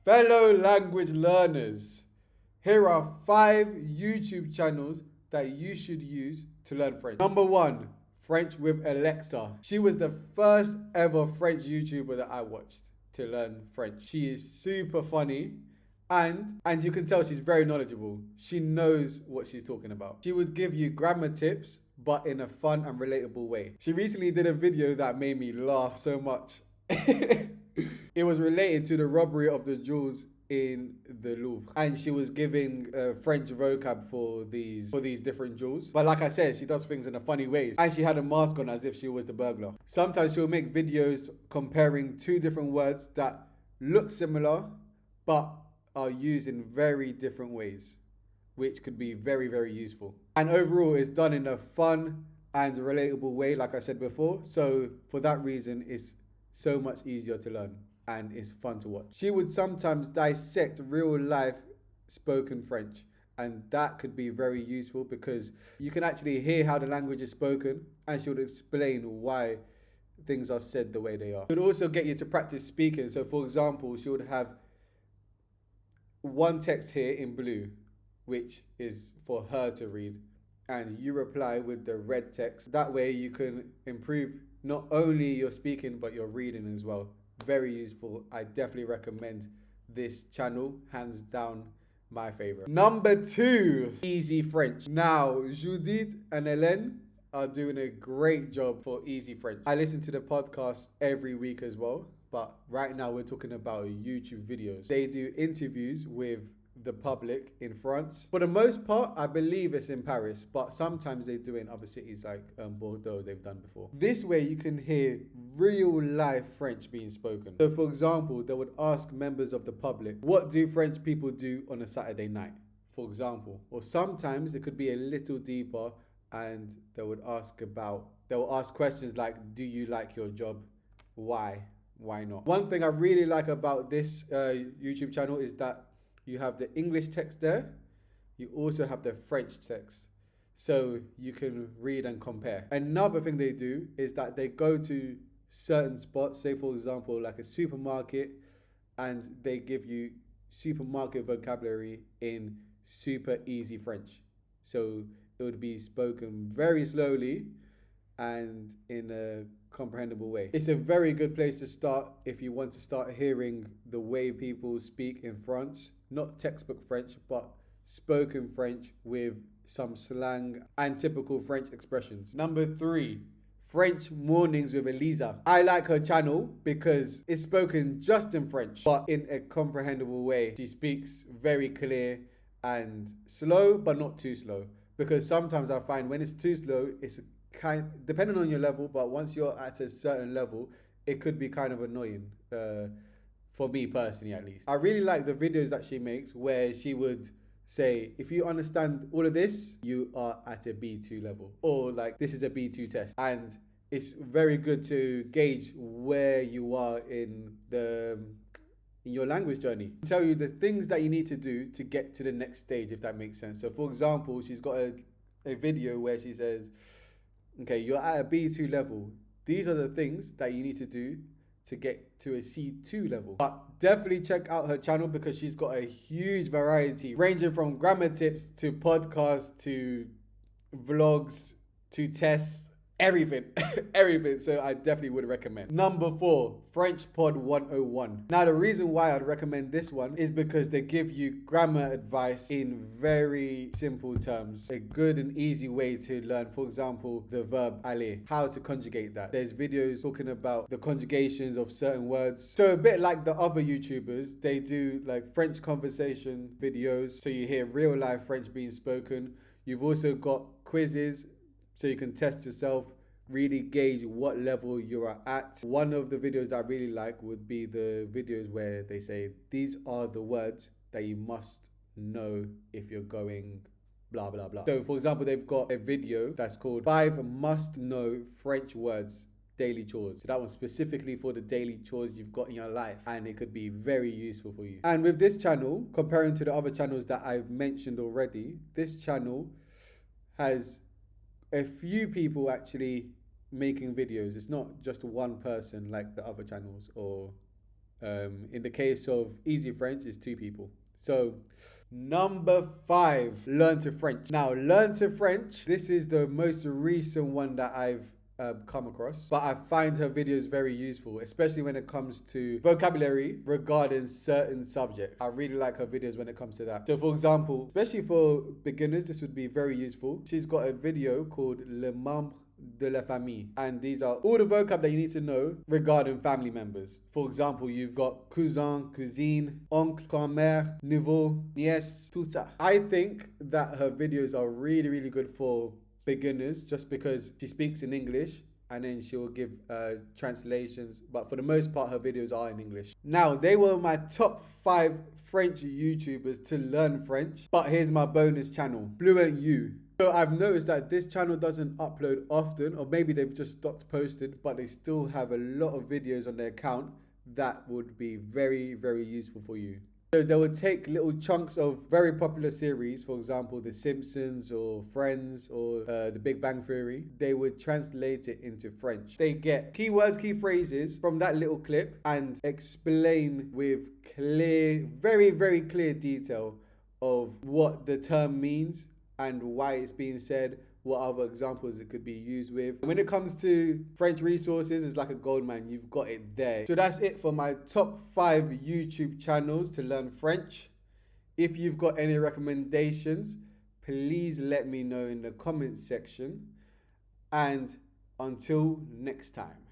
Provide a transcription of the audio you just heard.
Fellow language learners, here are 5 YouTube channels that you should use to learn French. Number 1, French with Alexa. She was the first ever French YouTuber that I watched to learn French. She is super funny and you can tell she's very knowledgeable. She knows what she's talking about. She would give you grammar tips, but in a fun and relatable way. She recently did a video that made me laugh so much. It was related to the robbery of the jewels in the Louvre, and she was giving French vocab for these different jewels. But like I said, she does things in a funny way, and she had a mask on as if she was the burglar. Sometimes she'll make videos comparing 2 different words that look similar but are used in very different ways, which could be very, very useful. And overall, it's done in a fun and relatable way, like I said before. So for that reason, it's so much easier to learn and it's fun to watch. She would sometimes dissect real life spoken French, and that could be very useful because you can actually hear how the language is spoken, and she would explain why things are said the way they are. It would also get you to practice speaking. So for example, she would have one text here in blue, which is for her to read, and you reply with the red text. That way you can improve not only your speaking but your reading as well. Very useful. I definitely recommend this channel, hands down my favorite. Number 2, EasyFrench. Now Judith and Hélène are doing a great job for EasyFrench. I listen to the podcast every week as well, but right now we're talking about YouTube videos. They do interviews with the public in France. For the most part, I believe it's in Paris, but sometimes they do it in other cities like Bordeaux, they've done before. This way you can hear real life French being spoken. So for example, they would ask members of the public, what do French people do on a Saturday night, for example? Or sometimes it could be a little deeper and they will ask questions like, do you like your job? Why not? One thing I really like about this YouTube channel is that you have the English text there. You also have the French text. So you can read and compare. Another thing they do is that they go to certain spots, say for example, like a supermarket, and they give you supermarket vocabulary in super easy French. So it would be spoken very slowly and in a comprehensible way. It's a very good place to start if you want to start hearing the way people speak in France. Not textbook French, but spoken French with some slang and typical French expressions. Number 3, French Mornings with Elisa. I like her channel because it's spoken just in French, but in a comprehensible way. She speaks very clear and slow, but not too slow. Because sometimes I find when it's too slow, it's depending on your level, but once you're at a certain level, it could be kind of annoying. For me personally, at least. I really like the videos that she makes where she would say, if you understand all of this, you are at a B2 level, or like this is a B2 test. And it's very good to gauge where you are in your language journey. Tell you the things that you need to do to get to the next stage, if that makes sense. So for example, she's got a video where she says, okay, you're at a B2 level. These are the things that you need to do to get to a C2 level. But definitely check out her channel because she's got a huge variety, ranging from grammar tips to podcasts to vlogs to tests, everything. Everything. So I definitely would recommend. Number 4, French Pod 101. Now the reason why I'd recommend this one is because they give you grammar advice in very simple terms. A good and easy way to learn, for example, the verb aller, how to conjugate that. There's videos talking about the conjugations of certain words. So a bit like the other YouTubers, they do like French conversation videos, so you hear real life French being spoken. You've also got quizzes, so you can test yourself, really gauge what level you are at. One of the videos that I really like would be the videos where they say, these are the words that you must know if you're going blah, blah, blah. So for example, they've got a video that's called 5 must know French words daily chores. So that one's specifically for the daily chores you've got in your life, and it could be very useful for you. And with this channel, comparing to the other channels that I've mentioned already, this channel has a few people actually making videos. It's not just one person like the other channels or In the case of EasyFrench, it's 2 people. So number 5, LearntoFrench. Now, LearntoFrench, this is the most recent one that I've come across, but I find her videos very useful, especially when it comes to vocabulary regarding certain subjects. I really like her videos when it comes to that. So for example, especially for beginners, this would be very useful. She's got a video called Les Membres de la Famille, and these are all the vocab that you need to know regarding family members. For example, you've got cousin, cousine, oncle, grand-mère, neveu, nièce, tout ça. I think that her videos are really, really good for beginners, just because she speaks in English and then she'll give translations, but for the most part her videos are in English. Now, they were my top 5 French YouTubers to learn French, but here's my bonus channel, Fluent U. So I've noticed that this channel doesn't upload often, or maybe they've just stopped posting, but they still have a lot of videos on their account that would be very, very useful for you. So they would take little chunks of very popular series, for example, The Simpsons or Friends or The Big Bang Theory. They would translate it into French. They get keywords, key phrases from that little clip and explain with clear, very, very clear detail of what the term means and why it's being said, what other examples it could be used with. When it comes to French resources, it's like a gold mine. You've got it there. So that's it for my top 5 YouTube channels to learn French. If you've got any recommendations, please let me know in the comments section. And until next time.